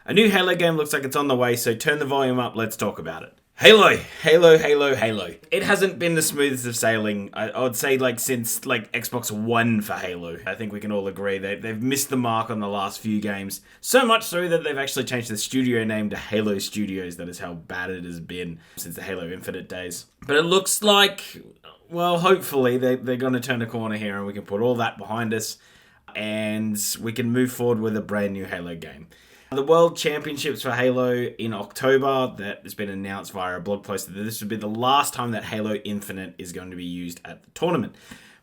A new Halo game looks like it's on the way, so turn the volume up, let's talk about it. Halo. It hasn't been the smoothest of sailing, I would say, since Xbox One for Halo. I think we can all agree they've missed the mark on the last few games. So much so that they've actually changed the studio name to Halo Studios. That is how bad it has been since the Halo Infinite days. But it looks like, well, hopefully they're going to turn a corner here and we can put all that behind us and we can move forward with a brand new Halo game. The World Championships for Halo in October, that has been announced via a blog post that this would be the last time that Halo Infinite is going to be used at the tournament.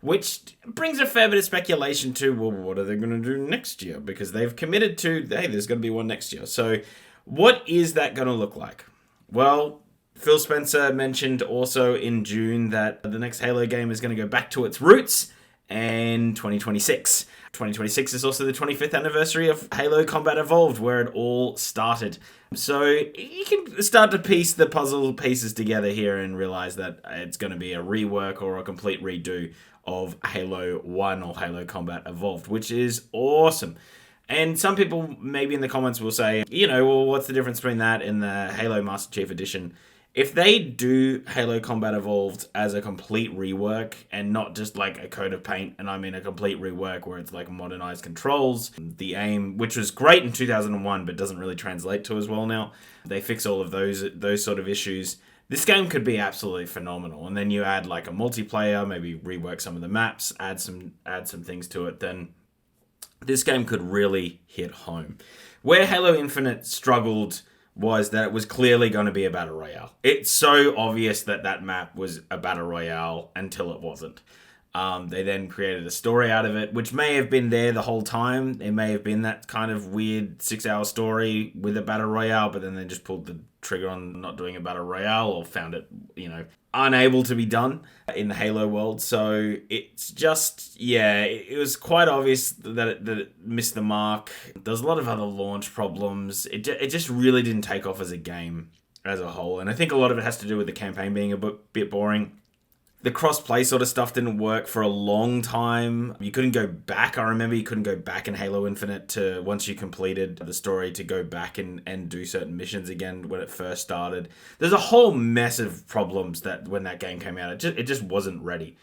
Which brings a fair bit of speculation to, well, what are they going to do next year? Because they've committed to, hey, there's going to be one next year. So what is that going to look like? Well, Phil Spencer mentioned also in June that the next Halo game is going to go back to its roots and 2026. 2026 is also the 25th anniversary of Halo Combat Evolved, where it all started. So you can start to piece the puzzle pieces together here and realize that it's going to be a rework or a complete redo of Halo 1 or Halo Combat Evolved, which is awesome. And some people maybe in the comments will say, well, what's the difference between that and the Halo Master Chief Edition? If they do Halo Combat Evolved as a complete rework and not just like a coat of paint, and I mean a complete rework where it's like modernized controls, the aim, which was great in 2001 but doesn't really translate to as well now, they fix all of those sort of issues. This game could be absolutely phenomenal. And then you add like a multiplayer, maybe rework some of the maps, add some things to it, then this game could really hit home. Where Halo Infinite struggled was that it was clearly going to be a battle royale. It's so obvious that map was a battle royale until it wasn't. They then created a story out of it, which may have been there the whole time. It may have been that kind of weird 6-hour story with a battle royale, but then they just pulled the trigger on not doing a battle royale or found it, unable to be done in the Halo world. So it's just, it was quite obvious that it missed the mark. There's a lot of other launch problems. It just really didn't take off as a game as a whole. And I think a lot of it has to do with the campaign being a bit boring. The cross-play sort of stuff didn't work for a long time. You couldn't go back. I remember you couldn't go back in Halo Infinite to, once you completed the story, to go back and do certain missions again when it first started. There's a whole mess of problems that when that game came out, it just wasn't ready.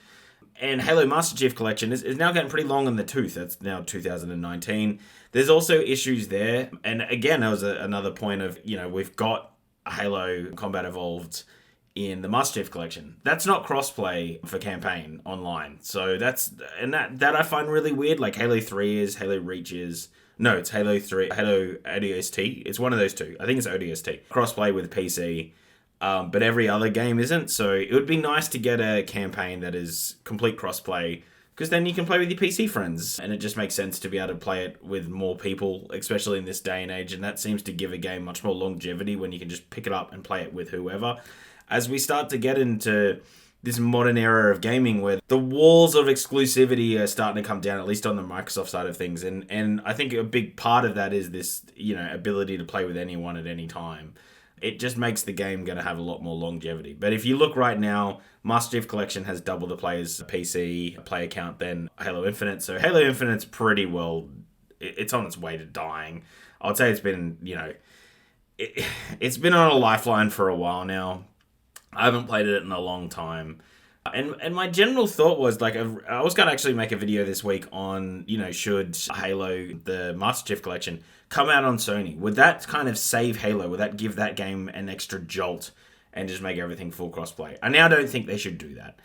And Halo Master Chief Collection is now getting pretty long in the tooth. That's now 2019. There's also issues there. And again, that was another point of, we've got Halo Combat Evolved in the Master Chief Collection. That's not crossplay for campaign online. So that I find really weird. Like Halo 3 is, Halo Reach is. No, it's Halo 3, Halo ODST. It's one of those two. I think it's ODST. Crossplay with PC. But every other game isn't. So it would be nice to get a campaign that is complete crossplay, because then you can play with your PC friends. And it just makes sense to be able to play it with more people, especially in this day and age. And that seems to give a game much more longevity when you can just pick it up and play it with whoever. As we start to get into this modern era of gaming where the walls of exclusivity are starting to come down, at least on the Microsoft side of things. And I think a big part of that is this, ability to play with anyone at any time. It just makes the game going to have a lot more longevity. But if you look right now, Master Chief Collection has double the players' PC player count than Halo Infinite. So Halo Infinite's pretty well, it's on its way to dying. I would say it's been, it's been on a lifeline for a while now. I haven't played it in a long time. And my general thought was, I was going to actually make a video this week on, should Halo, the Master Chief Collection, come out on Sony? Would that kind of save Halo? Would that give that game an extra jolt and just make everything full crossplay? I now don't think they should do that.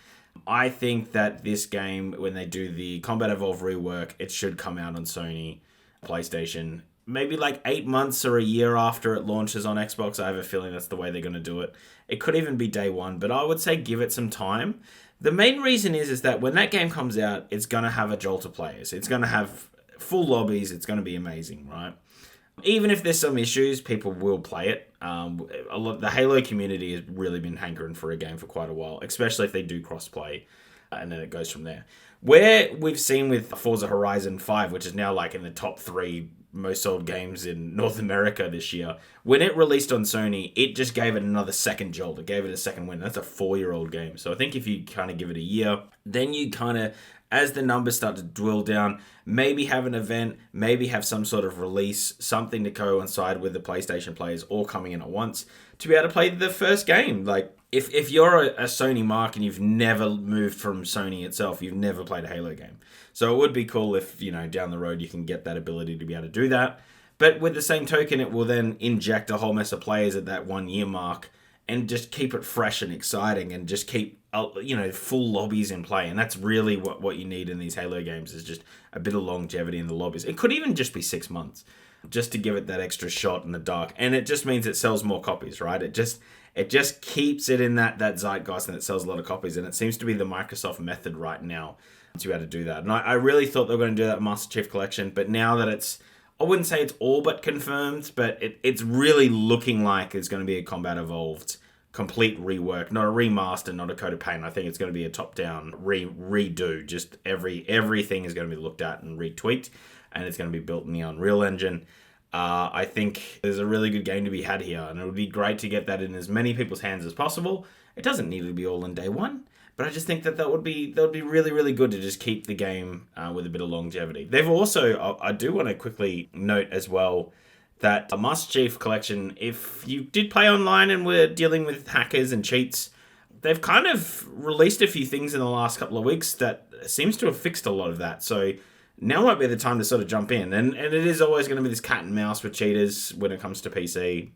I think that this game, when they do the Combat Evolved rework, it should come out on Sony, PlayStation, maybe 8 months or a year after it launches on Xbox. I have a feeling that's the way they're going to do it. It could even be day one, but I would say give it some time. The main reason is that when that game comes out, it's going to have a jolt of players. It's going to have full lobbies. It's going to be amazing, right? Even if there's some issues, people will play it. The Halo community has really been hankering for a game for quite a while, especially if they do crossplay, and then it goes from there. Where we've seen with Forza Horizon 5, which is now in the top 3 most sold games in North America this year, when it released on Sony, it just gave it another second jolt. It gave it a second win. That's a 4-year-old game. So I think if you kind of give it a year, then you kind of as the numbers start to dwindle down, maybe have an event, maybe have some sort of release, something to coincide with the PlayStation players all coming in at once to be able to play the first game. Like, if you're a Sony mark and you've never moved from Sony itself, you've never played a Halo game. So it would be cool if, down the road you can get that ability to be able to do that. But with the same token, it will then inject a whole mess of players at that 1 year mark and just keep it fresh and exciting and just keep, full lobbies in play. And that's really what you need in these Halo games, is just a bit of longevity in the lobbies. It could even just be 6 months just to give it that extra shot in the dark. And it just means it sells more copies, right? It just keeps it in that zeitgeist, and it sells a lot of copies. And it seems to be the Microsoft method right now to be able to do that. And I really thought they were going to do that Master Chief Collection, but now that I wouldn't say it's all but confirmed, but it's really looking like it's going to be a Combat Evolved complete rework, not a remaster, not a Code of Pain. I think it's going to be a top-down redo. Just everything is going to be looked at and retweaked, and it's going to be built in the Unreal Engine. I think there's a really good game to be had here, and it would be great to get that in as many people's hands as possible. It doesn't need to be all in day one, but I just think that would be really, really good to just keep the game with a bit of longevity. They've also, I do want to quickly note as well, that a Master Chief Collection, if you did play online and were dealing with hackers and cheats, they've kind of released a few things in the last couple of weeks that seems to have fixed a lot of that. So now might be the time to sort of jump in. And it is always going to be this cat and mouse with cheaters when it comes to PC,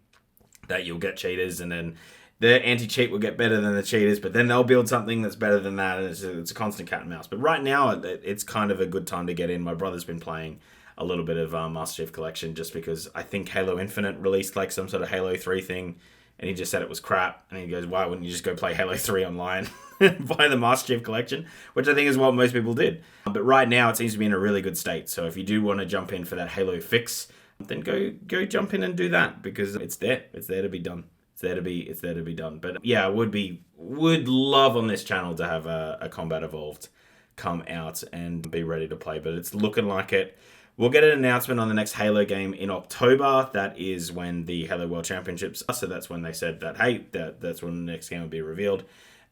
that you'll get cheaters and then the anti-cheat will get better than the cheaters, but then they'll build something that's better than that, and it's a constant cat and mouse. But right now, it's kind of a good time to get in. My brother's been playing a little bit of Master Chief Collection just because I think Halo Infinite released like some sort of Halo 3 thing, and he just said it was crap, and he goes, why wouldn't you just go play Halo 3 online and buy the Master Chief Collection, which I think is what most people did. But right now, it seems to be in a really good state, so if you do want to jump in for that Halo fix, then go jump in and do that, because it's there to be done. It's there to be done. But yeah, would love on this channel to have a Combat Evolved come out and be ready to play. But it's looking like it. We'll get an announcement on the next Halo game in October. That is when the Halo World Championships are. So that's when they said that, hey, that's when the next game will be revealed.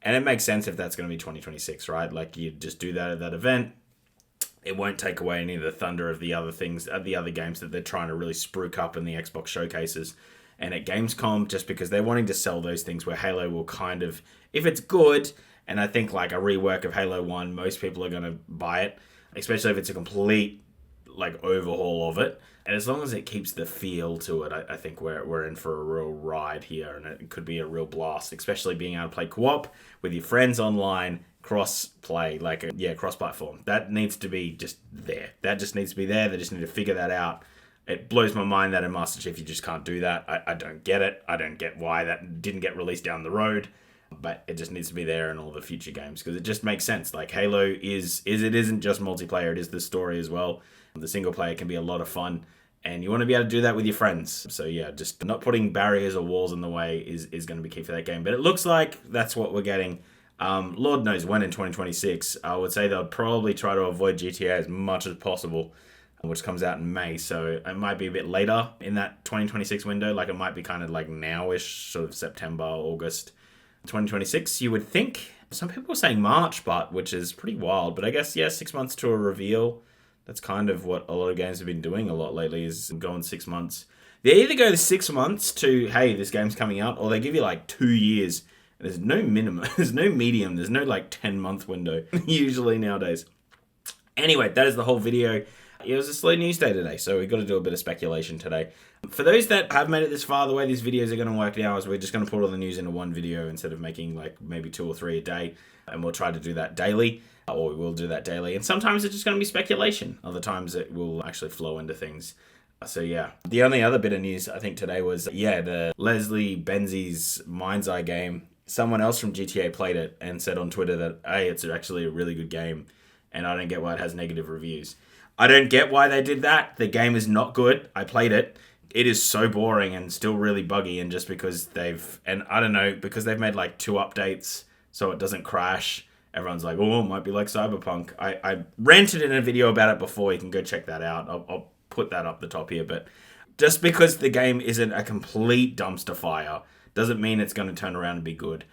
And it makes sense if that's going to be 2026, right? Like, you just do that at that event. It won't take away any of the thunder of the other things, the other games that they're trying to really spruik up in the Xbox showcases and at Gamescom, just because they're wanting to sell those things where Halo will kind of, if it's good, and I think like a rework of Halo 1, most people are going to buy it, especially if it's a complete like overhaul of it. And as long as it keeps the feel to it, I think we're in for a real ride here, and it could be a real blast, especially being able to play co-op with your friends online, cross-play, cross-platform. That needs to be just there. That just needs to be there. They just need to figure that out. It blows my mind that in Master Chief you just can't do that. I don't get it. I don't get why that didn't get released down the road, but it just needs to be there in all the future games, because it just makes sense. Like, Halo it isn't just multiplayer, it is the story as well. The single player can be a lot of fun, and you want to be able to do that with your friends. So yeah, just not putting barriers or walls in the way is going to be key for that game. But it looks like that's what we're getting. Lord knows when in 2026. I would say they'll probably try to avoid GTA as much as possible, which comes out in May. So it might be a bit later in that 2026 window. Like, it might be kind of like now-ish, sort of September, August 2026, you would think. Some people are saying March, which is pretty wild. But I guess, yeah, 6 months to a reveal. That's kind of what a lot of games have been doing a lot lately, is going 6 months. They either go to 6 months to, hey, this game's coming out, or they give you like 2 years. There's no minimum, there's no medium, there's no like 10-month window, usually nowadays. Anyway, that is the whole video. It was a slow news day today, so we've got to do a bit of speculation today. For those that have made it this far, the way these videos are going to work now is we're just going to put all the news into one video instead of making like maybe 2 or 3 a day, and we'll try to do that daily. Or we will do that daily. And sometimes it's just going to be speculation. Other times it will actually flow into things. So yeah. The only other bit of news I think today was, the Leslie Benzie's Mindseye game. Someone else from GTA played it and said on Twitter that, hey, it's actually a really good game, and I don't get why it has negative reviews. I don't get why they did that. The game is not good. I played it. It is so boring and still really buggy, and just because because they've made like 2 updates so it doesn't crash. Everyone's like, oh, it might be like Cyberpunk. I ranted in a video about it before. You can go check that out. I'll put that up the top here. But just because the game isn't a complete dumpster fire doesn't mean it's going to turn around and be good.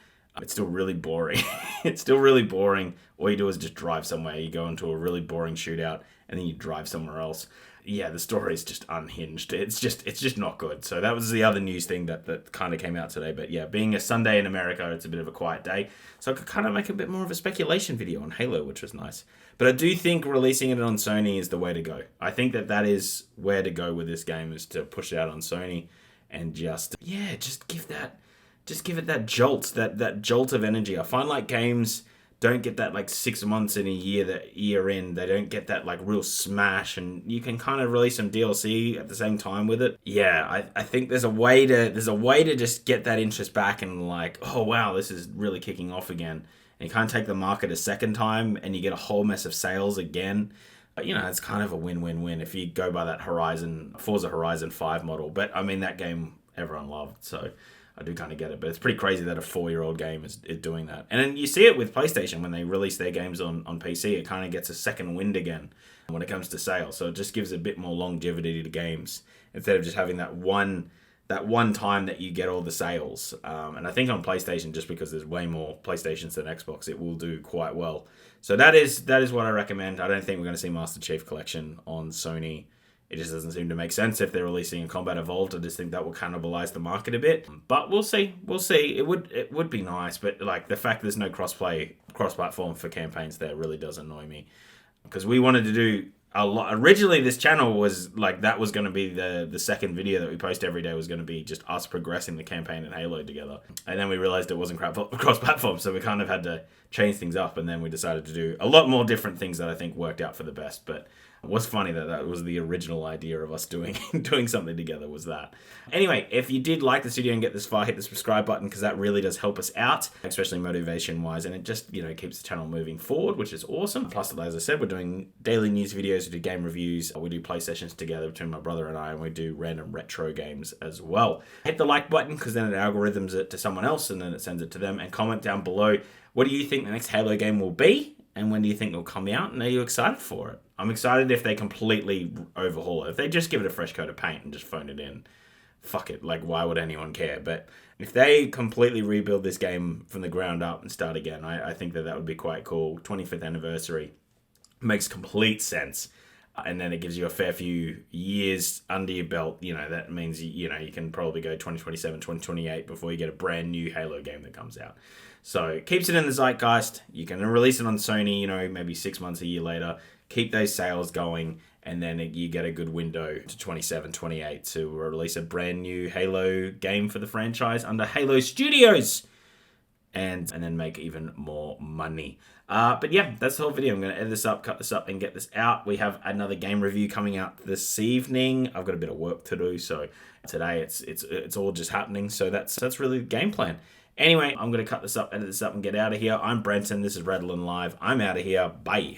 It's still really boring. It's still really boring. All you do is just drive somewhere. You go into a really boring shootout, and then you drive somewhere else. Yeah, the story is just unhinged. It's just not good. So that was the other news thing that kind of came out today. But yeah, being a Sunday in America, it's a bit of a quiet day. So I could kind of make a bit more of a speculation video on Halo, which was nice. But I do think releasing it on Sony is the way to go. I think that is where to go with this game, is to push it out on Sony and just give it that jolt, that jolt of energy. I find like games don't get that like 6 months in a year, that year in, they don't get that like real smash, and you can kind of release some DLC at the same time with it. Yeah, I think there's a way to just get that interest back and like, oh wow, this is really kicking off again. And you kind of take the market a second time and you get a whole mess of sales again. But it's kind of a win-win-win if you go by that Forza Horizon 5 model. But I mean, that game everyone loved, so I do kind of get it. But it's pretty crazy that a 4-year-old game is doing that. And then you see it with PlayStation when they release their games on PC. It kind of gets a second wind again when it comes to sales. So it just gives a bit more longevity to games instead of just having that one time that you get all the sales. And I think on PlayStation, just because there's way more PlayStations than Xbox, it will do quite well. So that is what I recommend. I don't think we're going to see Master Chief Collection on Sony. It just doesn't seem to make sense if they're releasing a Combat Evolved. I just think that will cannibalize the market a bit. But we'll see. It would be nice, but like the fact there's no cross-platform for campaigns there really does annoy me. Because we wanted to do a lot. Originally, this channel was like, that was going to be the second video that we post every day, was going to be just us progressing the campaign in Halo together. And then we realized it wasn't cross-platform, so we kind of had to change things up. And then we decided to do a lot more different things that I think worked out for the best. But it was funny that was the original idea of us doing something together, was that. Anyway, if you did like this video and get this far, hit the subscribe button, because that really does help us out, especially motivation-wise, and it just, keeps the channel moving forward, which is awesome. Plus, as I said, we're doing daily news videos, we do game reviews, we do play sessions together between my brother and I, and we do random retro games as well. Hit the like button, because then it algorithms it to someone else, and then it sends it to them, and comment down below, what do you think the next Halo game will be? And when do you think it'll come out? And are you excited for it? I'm excited if they completely overhaul it. If they just give it a fresh coat of paint and just phone it in, fuck it. Like, why would anyone care? But if they completely rebuild this game from the ground up and start again, I think that would be quite cool. 25th anniversary makes complete sense. And then it gives you a fair few years under your belt. That means, you can probably go 2027, 2028 before you get a brand new Halo game that comes out. So it keeps it in the zeitgeist. You can release it on Sony, maybe 6 months, a year later. Keep those sales going, and then you get a good window to 27, 28 to release a brand new Halo game for the franchise under Halo Studios, and then make even more money. But yeah, that's the whole video. I'm going to edit this up, cut this up, and get this out. We have another game review coming out this evening. I've got a bit of work to do, so today it's all just happening. So that's really the game plan. Anyway, I'm going to cut this up, edit this up, and get out of here. I'm Brenton. This is Redland Live. I'm out of here. Bye.